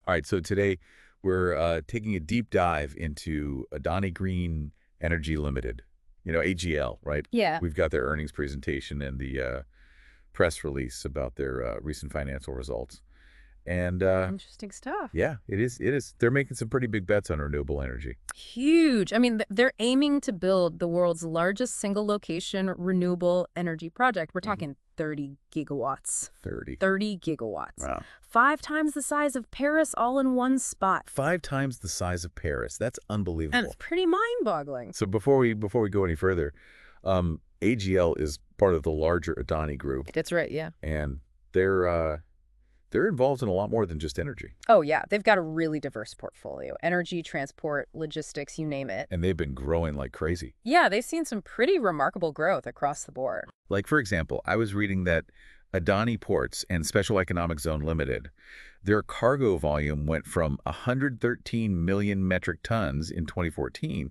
All right, so today we're taking a deep dive into Adani Green Energy Limited, AGL, right? Yeah. We've got their earnings presentation and the press release about their recent financial results. And Interesting stuff. yeah, it is. It is. They're making some pretty big bets on renewable energy. Huge. I mean, they're aiming to build the world's largest single location renewable energy project. We're Mhm. talking 30 gigawatts. 30. 30 gigawatts. Wow. 5 times the size of Paris all in one spot. 5 times the size of Paris. That's And it's unbelievable. pretty mind-boggling. So before we go any further, AGL is part of the larger Adani group, That's right, yeah. and they're involved in a lot more than just energy. Oh, yeah. They've got a really diverse portfolio. Energy, transport, logistics, you name it. And they've been growing like crazy. Yeah, they've seen some pretty remarkable growth across the board. Like, for example, I was reading that Adani Ports and Special Economic Zone Limited, their cargo volume went from 113 million metric tons in 2014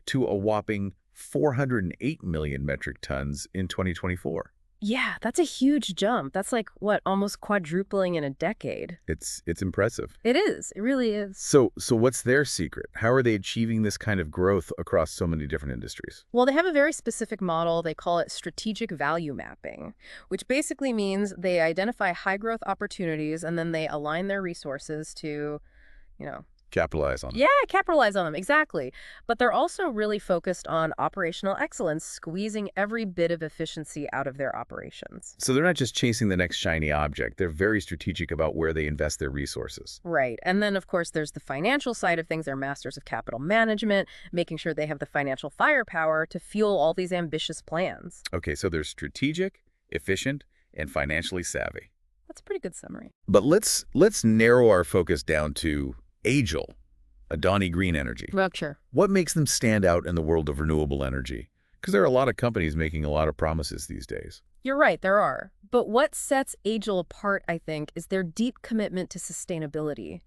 to a whopping 408 million metric tons in 2024. Yeah, that's a huge jump. That's like, what, almost quadrupling in a decade. It's impressive. It is. It really is. So what's their secret? How are they achieving this kind of growth across so many different industries? Well, they have a very specific model. They call it strategic value mapping, which basically means they identify high growth opportunities and then they align their resources to, you know, Capitalize on it. yeah, capitalize on them. Exactly. But they're also really focused on operational excellence, squeezing every bit of efficiency out of their operations. So they're not just chasing the next shiny object. They're very strategic about where they invest their resources. Right. And then, of course, there's the financial side of things. They're masters of capital management, making sure they have the financial firepower to fuel all these ambitious plans. Okay, so they're strategic, efficient, and financially savvy. That's a pretty good summary. But let's narrow our focus down to AGL, Adani Green Energy. Well, sure. What makes them stand out in the world of renewable energy? Because there are a lot of companies making a lot of promises these days. You're right, there are. But what sets Agile apart, I think, is their deep commitment to sustainability.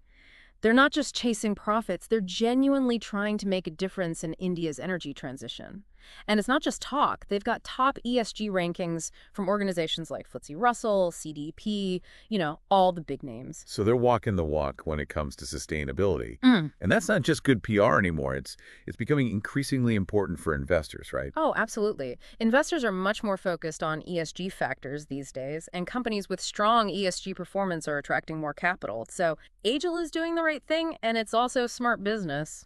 They're not just chasing profits, they're genuinely trying to make a difference in India's energy transition. And it's not just talk. They've got top ESG rankings from organizations like FTSE Russell, CDP, all the big names. So they're walking the walk when it comes to sustainability. Mm. And that's not just good PR anymore. It's becoming increasingly important for investors, right? Oh, absolutely. Investors are much more focused on ESG factors these days, and companies with strong ESG performance are attracting more capital. So Agile is doing the right thing, and it's also smart business.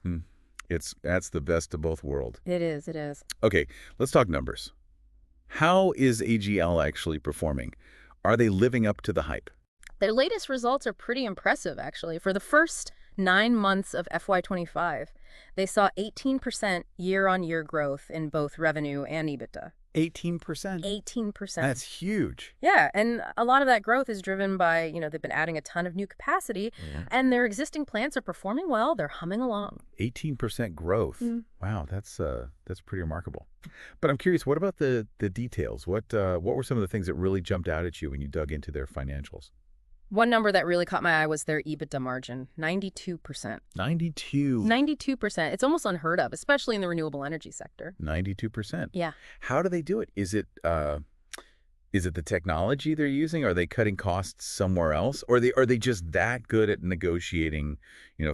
That's the best of both worlds. It is, it is. Okay, let's talk numbers. How is AGL actually performing? Are they living up to the hype? Their latest results are pretty impressive, actually. For the first 9 months of FY25, they saw 18% year-on-year growth in both revenue and EBITDA. 18%? 18%. That's huge. Yeah, and a lot of that growth is driven by, they've been adding a ton of new capacity, and their existing plants are performing well. They're humming along. 18% growth. Mm. Wow, that's pretty remarkable. But I'm curious, what about the details? What were some of the things that really jumped out at you when you dug into their financials? One number that really caught my eye was their EBITDA margin, 92%. 92. 92%. It's almost unheard of, especially in the renewable energy sector. 92%. Yeah. How do they do it? Is it the technology they're using? Are they cutting costs somewhere else? Or are they just that good at negotiating,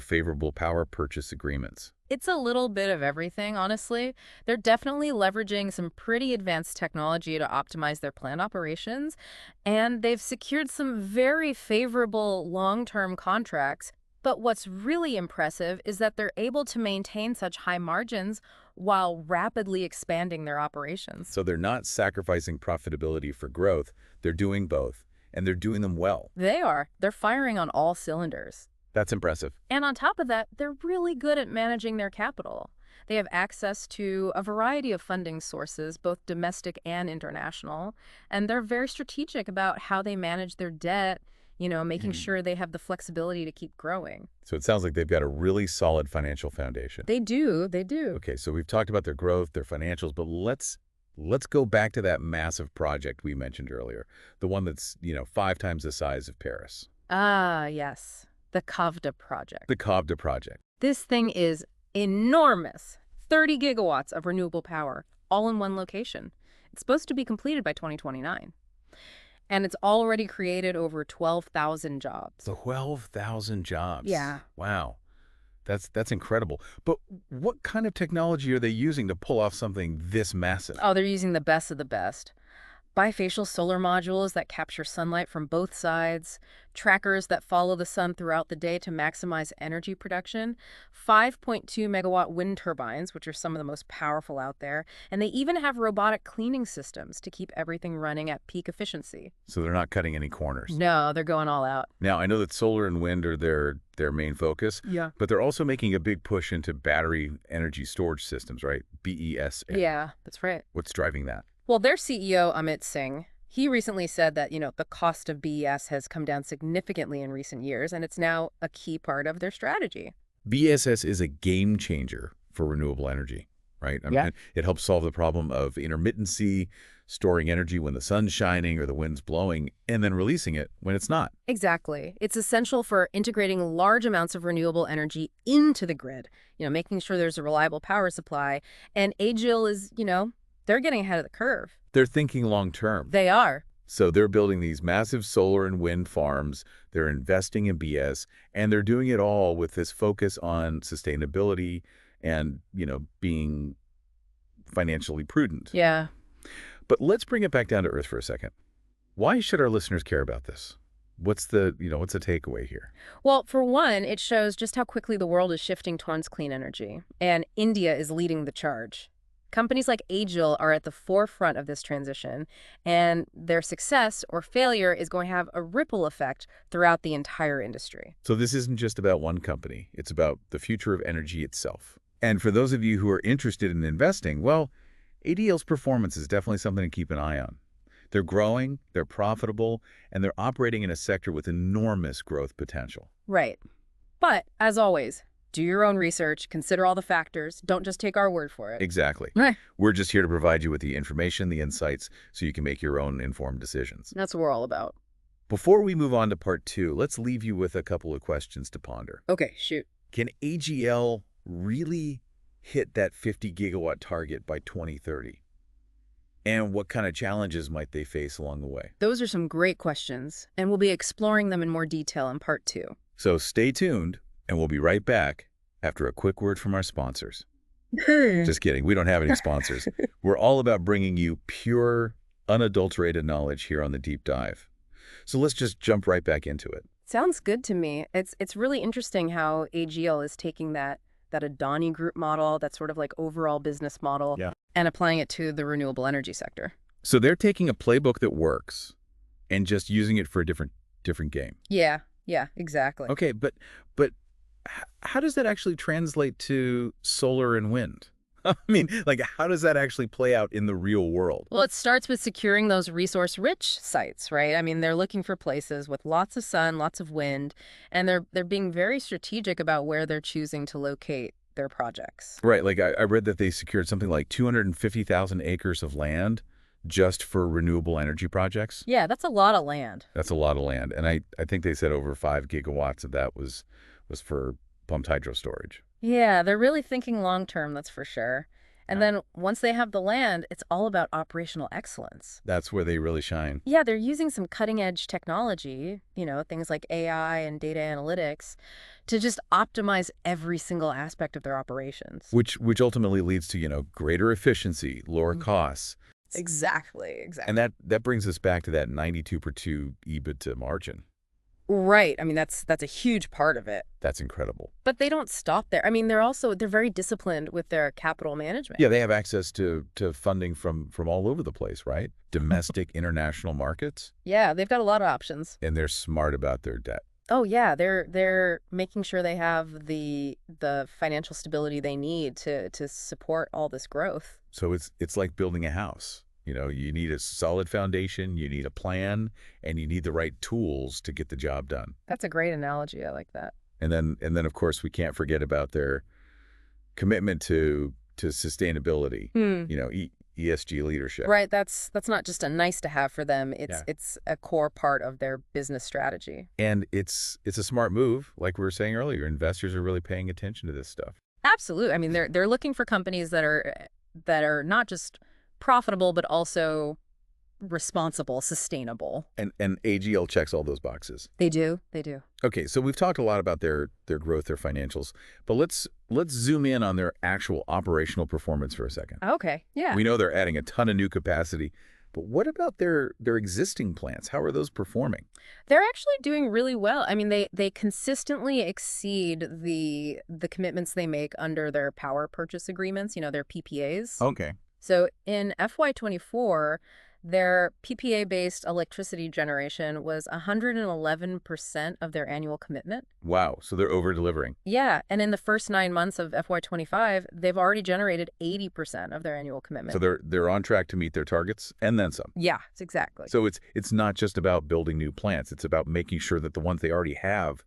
favorable power purchase agreements? It's a little bit of everything, honestly. They're definitely leveraging some pretty advanced technology to optimize their plant operations, and they've secured some very favorable long-term contracts. But what's really impressive is that they're able to maintain such high margins while rapidly expanding their operations. So they're not sacrificing profitability for growth. They're doing both, and they're doing them well. They are. They're firing on all cylinders. That's impressive. And on top of that, they're really good at managing their capital. They have access to a variety of funding sources, both domestic and international, and they're very strategic about how they manage their debt, making sure they have the flexibility to keep growing. So it sounds like they've got a really solid financial foundation. They do. They do. Okay, so we've talked about their growth, their financials, but let's go back to that massive project we mentioned earlier, the one that's, 5 times the size of Paris. Ah, yes. The Kavda project. The Kavda project. This thing is enormous. 30 gigawatts of renewable power, all in one location. It's supposed to be completed by 2029. And it's already created over 12,000 jobs. 12,000 jobs. Yeah. Wow. That's incredible. But what kind of technology are they using to pull off something this massive? Oh, they're using the best of the best. Bifacial solar modules that capture sunlight from both sides, trackers that follow the sun throughout the day to maximize energy production, 5.2 megawatt wind turbines, which are some of the most powerful out there, and they even have robotic cleaning systems to keep everything running at peak efficiency. So they're not cutting any corners. No, they're going all out. Now, I know that solar and wind are their main focus, Yeah. but they're also making a big push into battery energy storage systems, right? BESS. Yeah, that's right. What's driving that? Well, their CEO, Amit Singh, he recently said that, the cost of BES has come down significantly in recent years, and it's now a key part of their strategy. BESS is a game changer for renewable energy, right? I Yeah. mean, it helps solve the problem of intermittency, storing energy when the sun's shining or the wind's blowing, and then releasing it when it's not. Exactly. It's essential for integrating large amounts of renewable energy into the grid, making sure there's a reliable power supply. And AGIL is, they're getting ahead of the curve. They're thinking long term. They are. So they're building these massive solar and wind farms, they're investing in BS, and they're doing it all with this focus on sustainability and, being financially prudent. Yeah. But let's bring it back down to earth for a second. Why should our listeners care about this? What's the takeaway here? Well, for one, it shows just how quickly the world is shifting towards clean energy, and India is leading the charge. Companies like AGIL are at the forefront of this transition, and their success or failure is going to have a ripple effect throughout the entire industry. So this isn't just about one company. It's about the future of energy itself. And for those of you who are interested in investing, well, ADL's performance is definitely something to keep an eye on. They're growing, they're profitable, and they're operating in a sector with enormous growth potential. Right. But, as always, do your own research, consider all the factors, don't just take our word for it. Exactly. Right. We're just here to provide you with the information, the insights, so you can make your own informed decisions. That's what we're all about. Before we move on to part 2, let's leave you with a couple of questions to ponder. Okay, shoot. Can AGL really hit that 50 gigawatt target by 2030? And what kind of challenges might they face along the way? Those are some great questions, and we'll be exploring them in more detail in part 2. So stay tuned, and we'll be right back after a quick word from our sponsors. Just kidding. We don't have any sponsors. We're all about bringing you pure, unadulterated knowledge here on The Deep Dive. So let's just jump right back into it. Sounds good to me. It's really interesting how AGL is taking that Adani Group model, that sort of like overall business model, Yeah. and applying it to the renewable energy sector. So they're taking a playbook that works and just using it for a different game. Yeah, exactly. Okay, but how does that actually translate to solar and wind? I mean, how does that actually play out in the real world? Well, it starts with securing those resource-rich sites, right? I mean, they're looking for places with lots of sun, lots of wind, and they're being very strategic about where they're choosing to locate their projects. Right, I read that they secured something like 250,000 acres of land just for renewable energy projects. Yeah, that's a lot of land. That's a lot of land. And I think they said over 5 gigawatts of that was for pumped hydro storage. Yeah, they're really thinking long-term, that's for sure. And then once they have the land, it's all about operational excellence. That's where they really shine. Yeah, they're using some cutting-edge technology, things like AI and data analytics, to just optimize every single aspect of their operations. Which ultimately leads to, greater efficiency, lower costs. Exactly. And that brings us back to that 92/2 EBITDA margin. Right. I mean, that's a huge part of it. That's incredible. But they don't stop there. I mean, they're very disciplined with their capital management. Yeah, they have access to funding from all over the place, right? Domestic, international markets. Yeah, they've got a lot of options. And they're smart about their debt. Oh yeah, they're making sure they have the financial stability they need to support all this growth. So it's like building a house. You need a solid foundation, you need a plan, and you need the right tools to get the job done. That's a great analogy. I like that. And then of course we can't forget about their commitment to sustainability. ESG leadership. Right. That's not just a nice to have for them. It's a core part of their business strategy. And it's a smart move, like we were saying earlier. Investors are really paying attention to this stuff. Absolutely. I mean, they're looking for companies that are not just profitable, but also responsible, sustainable. And AGL checks all those boxes. They do. They do. Okay, so we've talked a lot about their growth, their financials, but let's zoom in on their actual operational performance for a second. Okay. Yeah. We know they're adding a ton of new capacity, but what about their existing plants? How are those performing? They're actually doing really well. I mean, they consistently exceed the commitments they make under their power purchase agreements, their PPAs. Okay. So in FY24, their PPA-based electricity generation was 111% of their annual commitment. Wow, so they're over-delivering. Yeah, and in the first 9 months of FY25, they've already generated 80% of their annual commitment. So they're on track to meet their targets and then some. Yeah, exactly. So it's not just about building new plants. It's about making sure that the ones they already have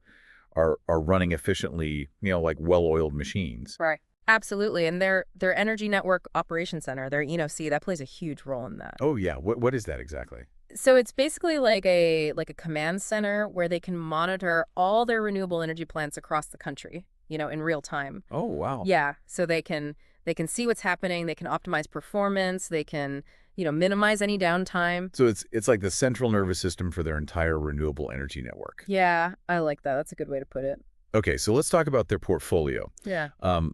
are running efficiently, like well-oiled machines. Right. Absolutely. And their Energy Network Operations Center, their ENOC, that plays a huge role in that. Oh yeah, what is that exactly? So it's basically like a command center where they can monitor all their renewable energy plants across the country, in real time. Oh wow. Yeah, so they can see what's happening, they can optimize performance, they can, minimize any downtime. So it's like the central nervous system for their entire renewable energy network. Yeah, I like that. That's a good way to put it. Okay, so let's talk about their portfolio. Yeah.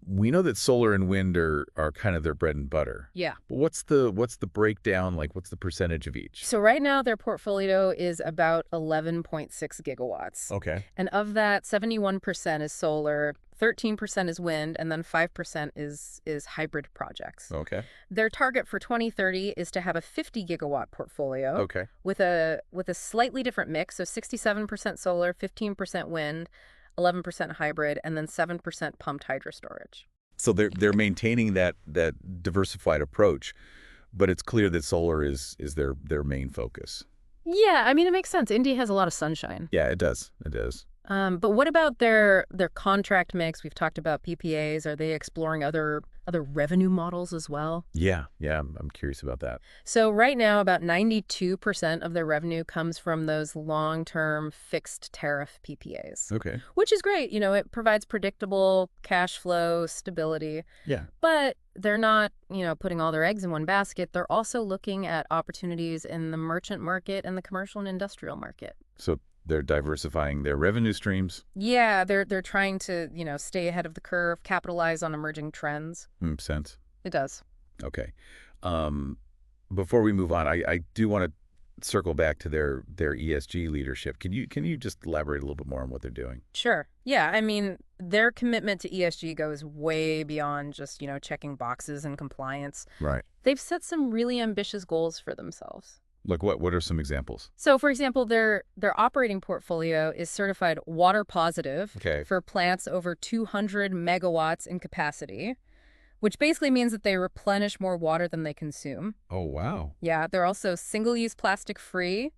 We know that solar and wind are kind of their bread and butter. Yeah. But what's the breakdown? Like, what's the percentage of each? So right now their portfolio is about 11.6 gigawatts. Okay. And of that, 71% is solar, 13% is wind, and then 5% is hybrid projects. Okay. Their target for 2030 is to have a 50 gigawatt portfolio. Okay. With a slightly different mix, so 67% solar, 15% wind, 11% hybrid, and then 7% pumped hydro storage. So they're maintaining that diversified approach, but it's clear that solar is their main focus. Yeah, I mean, it makes sense. India has a lot of sunshine. Yeah, it does. It does. But what about their contract mix? We've talked about PPAs. Are they exploring other revenue models as well? Yeah, I'm curious about that. So right now, about 92% of their revenue comes from those long-term fixed tariff PPAs. Okay. Which is great. It provides predictable cash flow stability. Yeah. But they're not, putting all their eggs in one basket. They're also looking at opportunities in the merchant market and the commercial and industrial market. So they're diversifying their revenue streams. Yeah, they're trying to, stay ahead of the curve, capitalize on emerging trends. Makes sense. It does. Okay. Before we move on, I do want to circle back to their ESG leadership. Can you just elaborate a little bit more on what they're doing? Sure. Yeah, I mean, their commitment to ESG goes way beyond just, checking boxes and compliance. Right. They've set some really ambitious goals for themselves. Like what are some examples? So, for example, their operating portfolio is certified water positive for plants over 200 megawatts in capacity, which basically means that they replenish more water than they consume. Oh, wow. Yeah, they're also single-use plastic free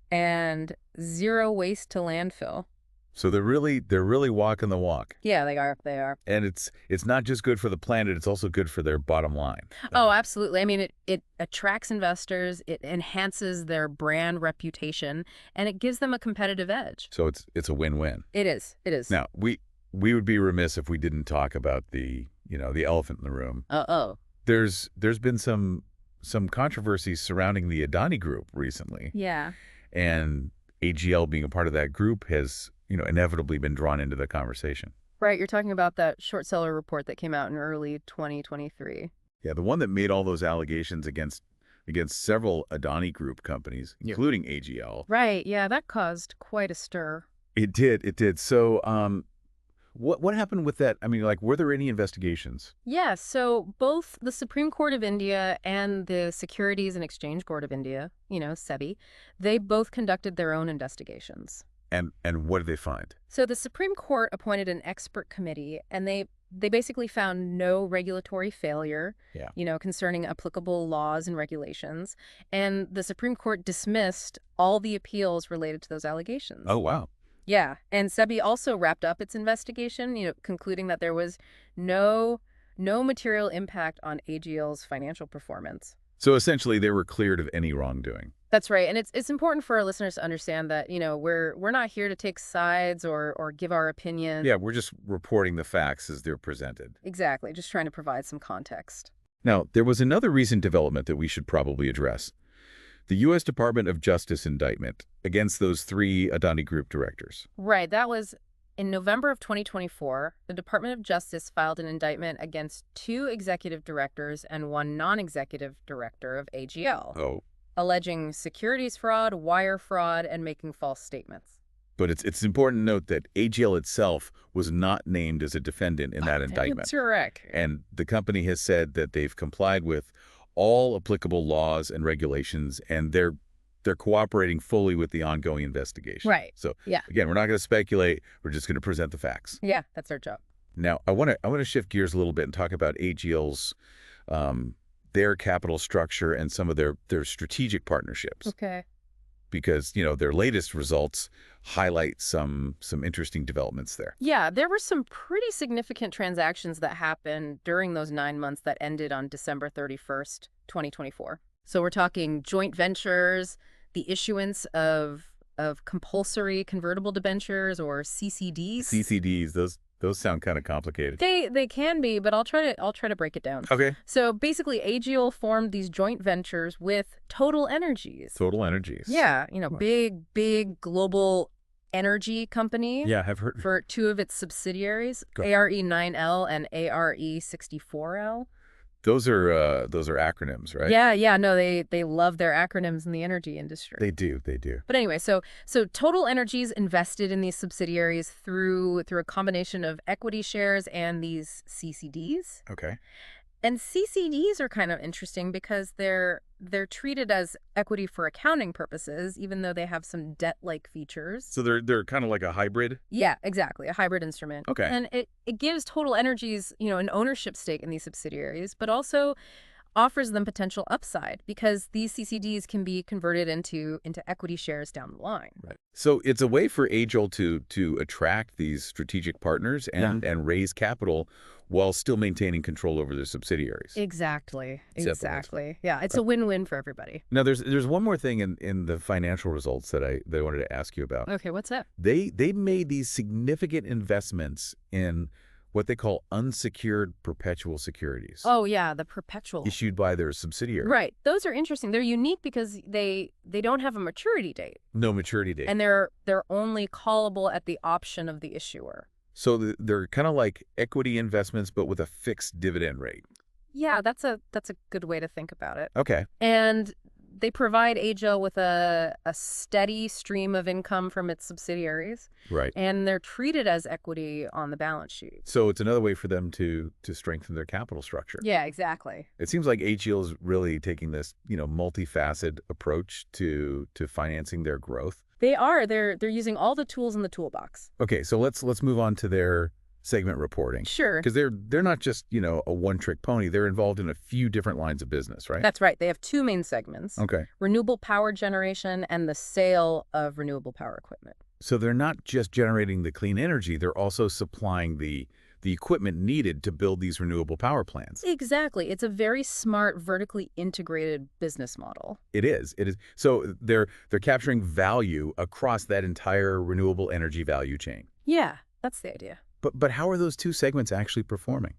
and zero waste to landfill. So they're really walking the walk. Yeah, they are. And it's not just good for the planet, it's also good for their bottom line. Oh, absolutely. I mean, it attracts investors, it enhances their brand reputation, and it gives them a competitive edge. So it's a win-win. It is. Now, we would be remiss if we didn't talk about the elephant in the room. Uh-oh. There's been some controversy surrounding the Adani group recently. Yeah. And AGL being a part of that group has inevitably been drawn into the conversation. Right, you're talking about that short seller report that came out in early 2023. Yeah, the one that made all those allegations against several Adani Group companies, including AGL. Right, yeah, that caused quite a stir. It did. So, what happened with that? I mean, were there any investigations? Yeah, so both the Supreme Court of India and the Securities and Exchange Board of India, SEBI, they both conducted their own investigations. And what did they find? So the Supreme Court appointed an expert committee, and they basically found no regulatory failure, concerning applicable laws and regulations. And the Supreme Court dismissed all the appeals related to those allegations. Oh, wow. Yeah. And SEBI also wrapped up its investigation, concluding that there was no material impact on AGL's financial performance. So essentially, they were cleared of any wrongdoing. That's right. And it's important for our listeners to understand that, we're not here to take sides or give our opinion. Yeah, we're just reporting the facts as they're presented. Exactly. Just trying to provide some context. Now, there was another recent development that we should probably address. The U.S. Department of Justice indictment against those three Adani Group directors. Right. That was in November of 2024. The Department of Justice filed an indictment against 2 executive directors and 1 non-executive director of AGL, Oh, alleging securities fraud, wire fraud, and making false statements. but it's important to note that AGL itself was not named as a defendant in that indictment. That's correct. And the company has said that they've complied with all applicable laws and regulations, and they're cooperating fully with the ongoing investigation. Right. So Yeah. again, we're not going to speculate. We're just going to present the facts. Yeah, that's our job. Now, I want to shift gears a little bit and talk about AGL's their capital structure and some of their strategic partnerships. Okay. Because, their latest results highlight some interesting developments there. Yeah, there were some pretty significant transactions that happened during those 9 months that ended on December 31st, 2024. So we're talking joint ventures, the issuance of compulsory convertible debentures or CCDs. CCDs, those sound kind of complicated. They can be, but I'll try to break it down. Okay. So basically, AGL formed these joint ventures with Total Energies. Total Energies. Yeah, big global energy company. Yeah, I've heard. For 2 of its subsidiaries, Go. ARE9L and ARE64L. Those are acronyms, right? Yeah, no, they love their acronyms in the energy industry. They do. But anyway, so Total Energies invested in these subsidiaries through a combination of equity shares and these CCDs. Okay. And CCDs are kind of interesting because they're treated as equity for accounting purposes, even though they have some debt-like features. So they're kind of like a hybrid? Yeah, exactly, a hybrid instrument. Okay. And it gives Total Energies, an ownership stake in these subsidiaries, but also offers them potential upside because these CCDs can be converted into equity shares down the line. Right. So it's a way for AGL to attract these strategic partners and raise capital while still maintaining control over their subsidiaries. Exactly. Exactly. Yeah, it's a win-win for everybody. Now, there's one more thing in the financial results that I wanted to ask you about. Okay, what's that? They made these significant investments in what they call unsecured perpetual securities. Oh, yeah, the perpetual. Issued by their subsidiary. Right. Those are interesting. They're unique because they don't have a maturity date. No maturity date. And they're only callable at the option of the issuer. So they're kind of like equity investments, but with a fixed dividend rate. Yeah, that's a good way to think about it. Okay. And they provide AGL with a steady stream of income from its subsidiaries. Right. And they're treated as equity on the balance sheet. So it's another way for them to strengthen their capital structure. Yeah, exactly. It seems like AGL is really taking this, multifaceted approach to financing their growth. They are. They're using all the tools in the toolbox. Okay, so let's move on to their segment reporting. Sure. Because they're not just, a one-trick pony. They're involved in a few different lines of business, right? That's right. They have 2 main segments. Okay. Renewable power generation and the sale of renewable power equipment. So they're not just generating the clean energy, they're also supplying the equipment needed to build these renewable power plants. Exactly. It's a very smart, vertically integrated business model. It is. So they're capturing value across that entire renewable energy value chain. Yeah, that's the idea. But how are those 2 segments actually performing?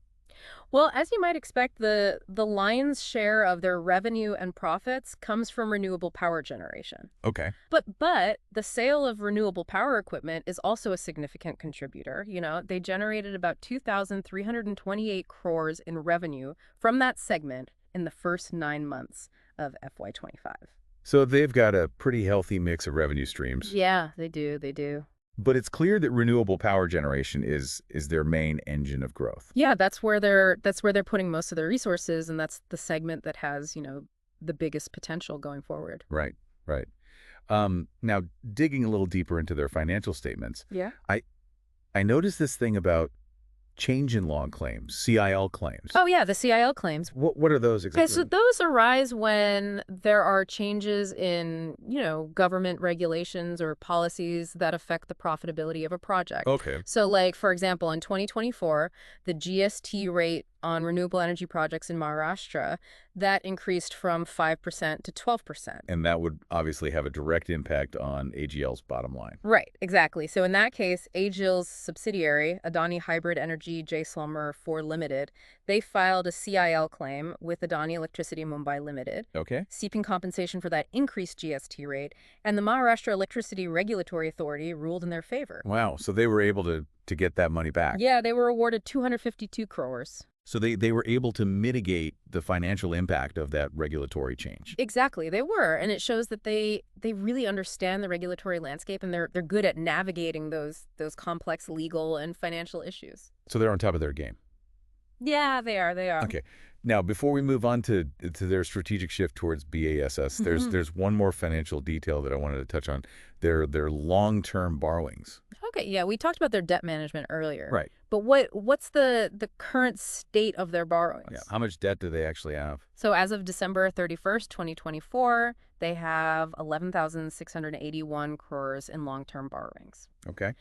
Well, as you might expect, the lion's share of their revenue and profits comes from renewable power generation. Okay. But the sale of renewable power equipment is also a significant contributor. They generated about 2,328 crores in revenue from that segment in the first 9 months of FY25. So they've got a pretty healthy mix of revenue streams. Yeah, they do. But it's clear that renewable power generation is their main engine of growth. Yeah, that's where they're putting most of their resources, and that's the segment that has, the biggest potential going forward. Right. Now, digging a little deeper into their financial statements, Yeah. I noticed this thing about change in law claims, CIL claims. Oh, yeah, the CIL claims. What are those exactly? Okay, so those arise when there are changes in, government regulations or policies that affect the profitability of a project. Okay. So, like, for example, in 2024, the GST rate on renewable energy projects in Maharashtra, that increased from 5% to 12%. And that would obviously have a direct impact on AGL's bottom line. Right, exactly. So in that case, AGIL's subsidiary, Adani Hybrid Energy J. Slumber 4 Limited, they filed a CIL claim with Adani Electricity Mumbai Limited, Okay. seeking compensation for that increased GST rate, and the Maharashtra Electricity Regulatory Authority ruled in their favor. Wow. So they were able to get that money back. Yeah, they were awarded 252 crores. So they were able to mitigate the financial impact of that regulatory change. Exactly, they were, and it shows that they really understand the regulatory landscape, and they're good at navigating those complex legal and financial issues. So they're on top of their game. Yeah, they are. They are. Okay. Now, before we move on to their strategic shift towards BASS, there's one more financial detail that I wanted to touch on. Their long-term borrowings. Okay, yeah, we talked about their debt management earlier. Right. But what's the current state of their borrowings? Yeah. How much debt do they actually have? So as of December 31st, 2024, they have 11,681 crores in long-term borrowings. Okay.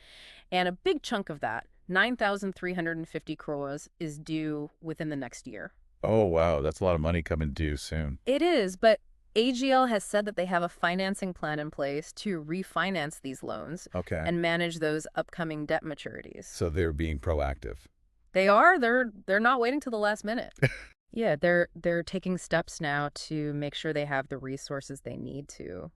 And a big chunk of that, 9,350 crores, is due within the next year. Oh, wow. That's a lot of money coming due soon. It is, but AGL has said that they have a financing plan in place to refinance these loans Okay. and manage those upcoming debt maturities. So they're being proactive. They are. They're not waiting till the last minute. Yeah, they're taking steps now to make sure they have the resources they need to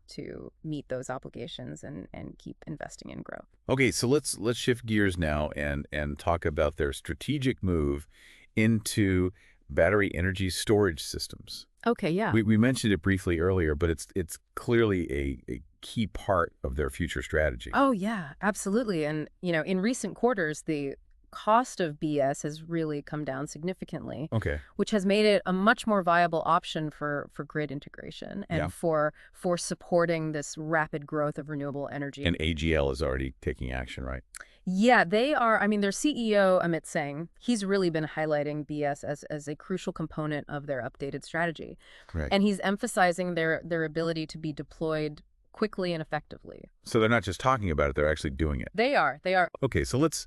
meet those obligations and keep investing in growth. Okay, so let's shift gears now and talk about their strategic move into battery energy storage systems. Okay, yeah. We mentioned it briefly earlier, but it's clearly a key part of their future strategy. Oh, yeah, absolutely. And, in recent quarters, the cost of BS has really come down significantly, Okay. which has made it a much more viable option for grid integration and Yeah. for supporting this rapid growth of renewable energy. And AGL is already taking action, right? Yeah, they are. I mean, their CEO, Amit Singh, he's really been highlighting BS as a crucial component of their updated strategy. Right. And he's emphasizing their ability to be deployed quickly and effectively. So they're not just talking about it, they're actually doing it. They are. They are. Okay, so let's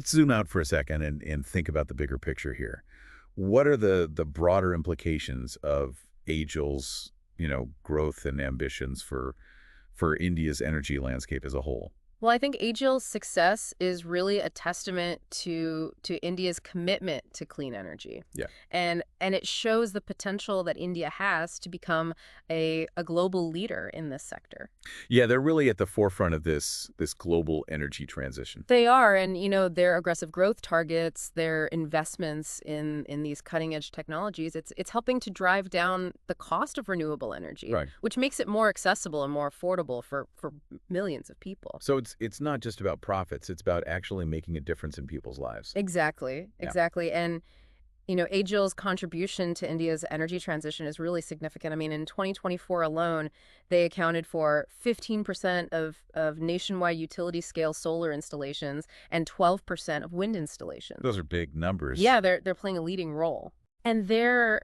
zoom out for a second and think about the bigger picture here. What are the broader implications of AGIL's, growth and ambitions for India's energy landscape as a whole? Well, I think AGIL's success is really a testament to India's commitment to clean energy. Yeah. And it shows the potential that India has to become a global leader in this sector. Yeah, they're really at the forefront of this global energy transition. They are, and their aggressive growth targets, their investments in these cutting-edge technologies, it's helping to drive down the cost of renewable energy, Right. which makes it more accessible and more affordable for millions of people. So it's not just about profits, it's about actually making a difference in people's lives. Exactly, Yeah. exactly. And AGIL's contribution to India's energy transition is really significant. I mean, in 2024 alone, they accounted for 15% of nationwide utility-scale solar installations and 12% of wind installations. Those are big numbers. Yeah, they're playing a leading role. And their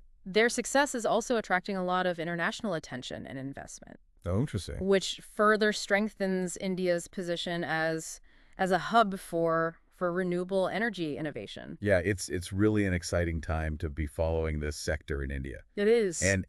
success is also attracting a lot of international attention and investment, Oh, interesting. which further strengthens India's position as a hub for renewable energy innovation. Yeah, it's really an exciting time to be following this sector in India. It is. And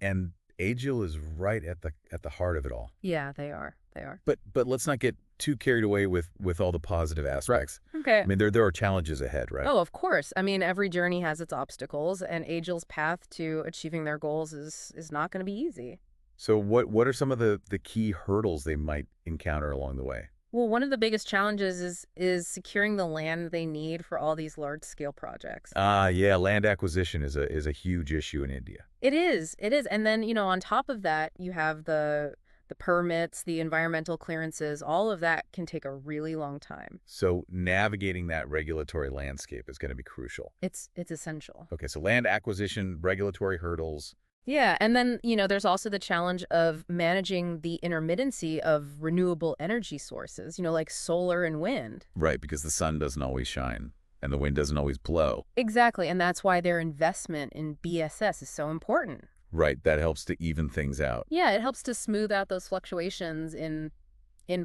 AGIL is right at the heart of it all. Yeah, they are. They are. But let's not get too carried away with all the positive aspects. Okay. I mean, there are challenges ahead, right? Oh, of course. I mean, every journey has its obstacles, and AGIL's path to achieving their goals is not going to be easy. So what are some of the key hurdles they might encounter along the way? Well, one of the biggest challenges is securing the land they need for all these large-scale projects. Yeah, land acquisition is a huge issue in India. It is. It is. And then, on top of that, you have the permits, the environmental clearances. All of that can take a really long time. So navigating that regulatory landscape is going to be crucial. It's essential. Okay, so land acquisition, regulatory hurdles. Yeah, and then, there's also the challenge of managing the intermittency of renewable energy sources, like solar and wind. Right, because the sun doesn't always shine and the wind doesn't always blow. Exactly, and that's why their investment in BSS is so important. Right, that helps to even things out. Yeah, it helps to smooth out those fluctuations in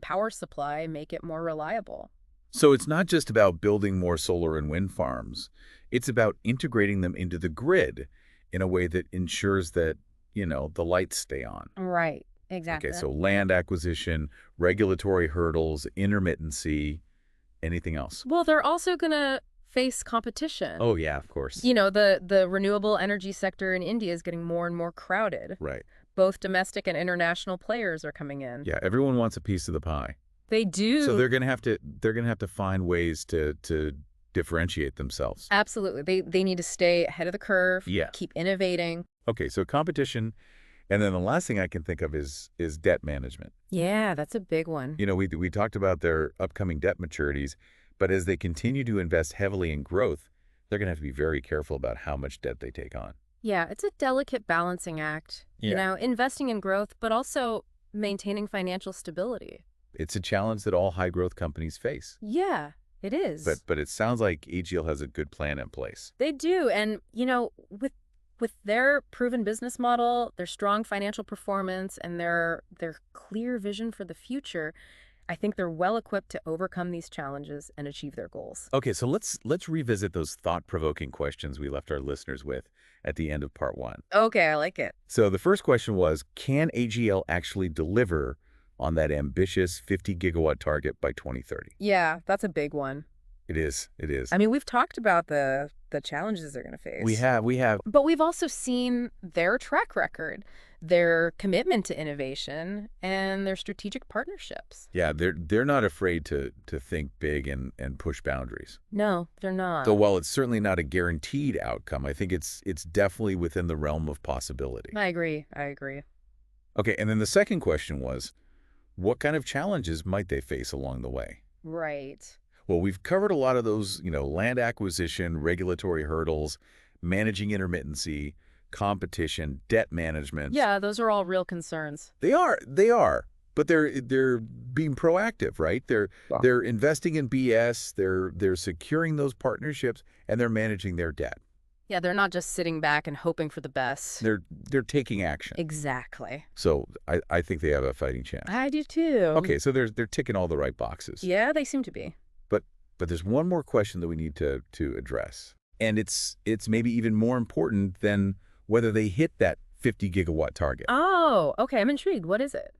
power supply, make it more reliable. So it's not just about building more solar and wind farms. It's about integrating them into the grid in a way that ensures that, the lights stay on. Right. Okay, Exactly. so land acquisition, regulatory hurdles, intermittency, anything else? Well, they're also going to face competition. Oh, yeah, of course. The renewable energy sector in India is getting more and more crowded. Right. Both domestic and international players are coming in. Yeah, everyone wants a piece of the pie. They So do. they're gonna have to find ways to differentiate themselves. Absolutely. They need to stay ahead of the curve, Yeah. keep innovating. Okay, so competition, and then the last thing I can think of is debt management. Yeah, that's a big one. We talked about their upcoming debt maturities, but as they continue to invest heavily in growth, they're going to have to be very careful about how much debt they take on. Yeah, it's a delicate balancing act. Yeah. Investing in growth, but also maintaining financial stability. It's a challenge that all high-growth companies face. Yeah, it But is. but it sounds like AGL has a good plan in place. They do. And, with their proven business model, their strong financial performance, and their clear vision for the future, I think they're well equipped to overcome these challenges and achieve their goals. Okay, so let's revisit those thought-provoking questions we left our listeners with at the end of part 1. Okay, I like it. So the first question was, can AGL actually deliver on that ambitious 50 gigawatt target by 2030? Yeah, that's a big one. It is. It is. I mean, we've talked about the challenges they're going to face. We have. But we've also seen their track record, their commitment to innovation, and their strategic partnerships. Yeah, they're not afraid to think big and push boundaries. No, they're So not. while it's certainly not a guaranteed outcome, I think it's definitely within the realm of possibility. I agree. I agree. Okay, and then the second question was, what kind of challenges might they face along the way? Right. Well, we've covered a lot of those, land acquisition, regulatory hurdles, managing intermittency, competition, debt management. Yeah, those are all real concerns. They are, but they're being proactive, right? They're investing in BS, they're securing those partnerships, and they're managing their debt. Yeah, they're not just sitting back and hoping for the best. They're taking action. Exactly. So I think they have a fighting chance. I do too. Okay, so they're ticking all the right boxes. Yeah, they seem to be. But there's one more question that we need to address. And it's maybe even more important than whether they hit that 50 gigawatt target. Oh, okay. I'm intrigued. What is it?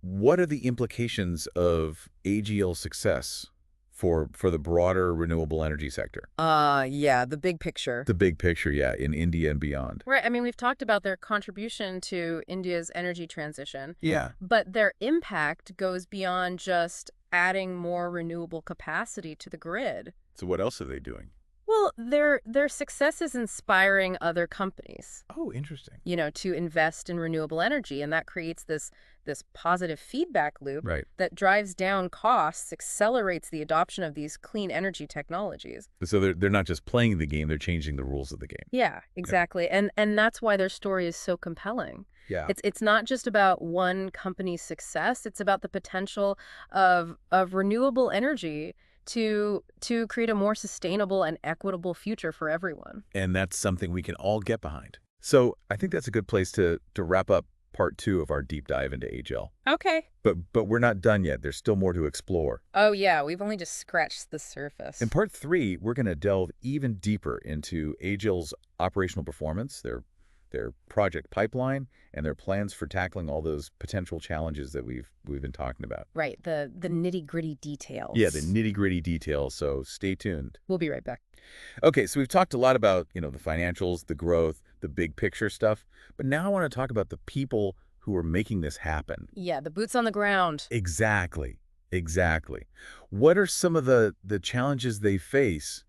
What are the implications of AGL's success for the broader renewable energy sector? Yeah, the big picture. The big picture, yeah, in India and beyond. Right. I mean, we've talked about their contribution to India's energy transition, Yeah. but their impact goes beyond just adding more renewable capacity to the grid. So what else are they doing? Well, their success is inspiring other companies, Oh, interesting. to invest in renewable energy, and that creates this positive feedback loop Right. that drives down costs, accelerates the adoption of these clean energy technologies. So they're not just playing the game, they're changing the rules of the game. Yeah, exactly. And that's why their story is so compelling. Yeah. It's not just about one company's success, it's about the potential of renewable energy to create a more sustainable and equitable future for everyone. And that's something we can all get behind. So I think that's a good place to wrap up part 2 of our deep dive into AGL. Okay. But we're not done yet. There's still more to explore. Oh yeah, we've only just scratched the surface. In part 3, we're going to delve even deeper into AGL's operational performance, their project pipeline, and their plans for tackling all those potential challenges that we've been talking about. Right, the nitty-gritty details. Yeah, the nitty-gritty details, so stay tuned. We'll be right back. Okay, so we've talked a lot about, the financials, the growth, the big picture stuff, but now I want to talk about the people who are making this happen. Yeah, the boots on the ground. Exactly. What are some of the challenges they face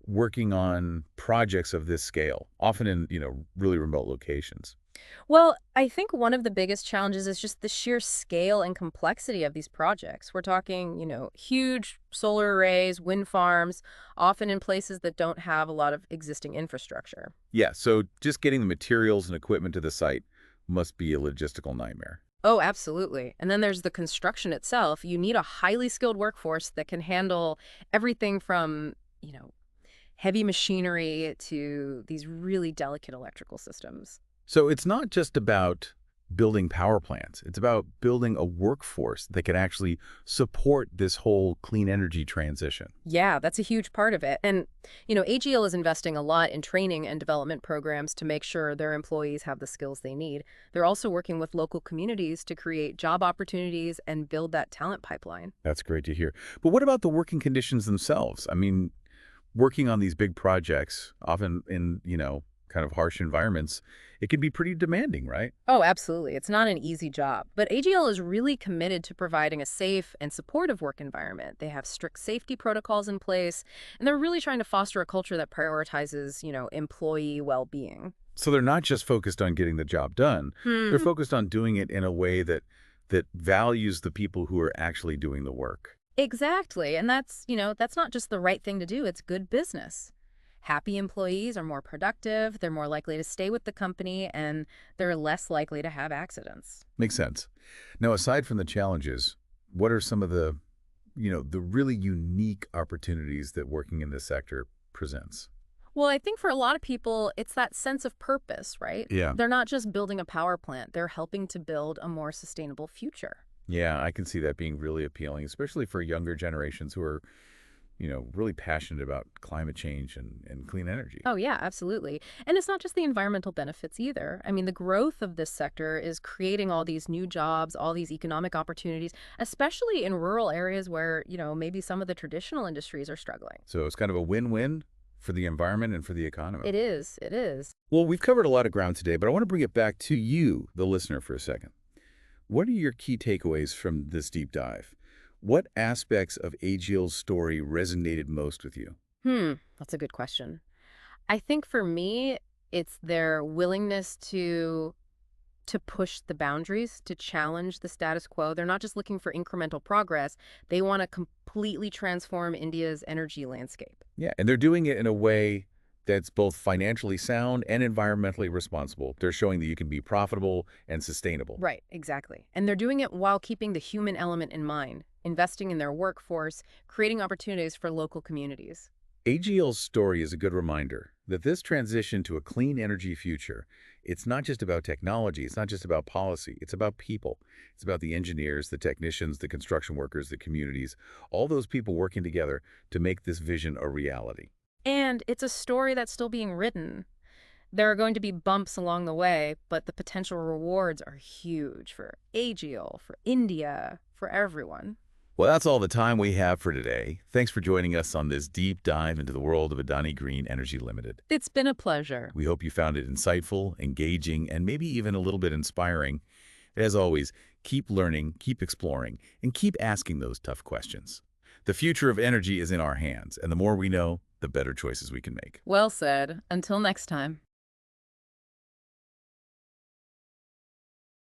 working on projects of this scale, often in, really remote locations? Well, I think one of the biggest challenges is just the sheer scale and complexity of these projects. We're talking, huge solar arrays, wind farms, often in places that don't have a lot of existing infrastructure. Yeah, so just getting the materials and equipment to the site must be a logistical nightmare. Oh, absolutely. And then there's the construction itself. You need a highly skilled workforce that can handle everything from, heavy machinery to these really delicate electrical systems. So it's not just about building power plants. It's about building a workforce that can actually support this whole clean energy transition. Yeah, that's a huge part of it. And, AGL is investing a lot in training and development programs to make sure their employees have the skills they need. They're also working with local communities to create job opportunities and build that talent pipeline. That's great to hear. But what about the working conditions themselves? I mean, working on these big projects, often in, kind of harsh environments, it can be pretty demanding, right? Oh, absolutely. It's not an easy job. But AGL is really committed to providing a safe and supportive work environment. They have strict safety protocols in place, and they're really trying to foster a culture that prioritizes, employee well-being. So they're not just focused on getting the job done. They're focused on doing it in a way that values the people who are actually doing the work. Exactly. And that's not just the right thing to do. It's good business. Happy employees are more productive, they're more likely to stay with the company, and they're less likely to have accidents. Makes sense. Now, aside from the challenges, what are some of the really unique opportunities that working in this sector presents? Well, I think for a lot of people, it's that sense of purpose, right? Yeah. They're not just building a power plant, they're helping to build a more sustainable future. Yeah, I can see that being really appealing, especially for younger generations who are, really passionate about climate change and clean energy. Oh, yeah, absolutely. And it's not just the environmental benefits either. I mean, the growth of this sector is creating all these new jobs, all these economic opportunities, especially in rural areas where, maybe some of the traditional industries are struggling. So it's kind of a win-win for the environment and for the economy. It is. It is. Well, we've covered a lot of ground today, but I want to bring it back to you, the listener, for a second. What are your key takeaways from this deep dive? What aspects of AGL's story resonated most with you? That's a good question. I think for me, it's their willingness to push the boundaries, to challenge the status quo. They're not just looking for incremental progress. They want to completely transform India's energy landscape. Yeah, and they're doing it in a way that's both financially sound and environmentally responsible. They're showing that you can be profitable and sustainable. Right, exactly. And they're doing it while keeping the human element in mind, investing in their workforce, creating opportunities for local communities. AGL's story is a good reminder that this transition to a clean energy future, it's not just about technology, it's not just about policy, it's about people. It's about the engineers, the technicians, the construction workers, the communities, all those people working together to make this vision a reality. And it's a story that's still being written. There are going to be bumps along the way, but the potential rewards are huge for AGL, for India, for everyone. Well, that's all the time we have for today. Thanks for joining us on this deep dive into the world of Adani Green Energy Limited. It's been a pleasure. We hope you found it insightful, engaging, and maybe even a little bit inspiring. As always, keep learning, keep exploring, and keep asking those tough questions. The future of energy is in our hands, and the more we know, the better choices we can make. Well said. Until next time.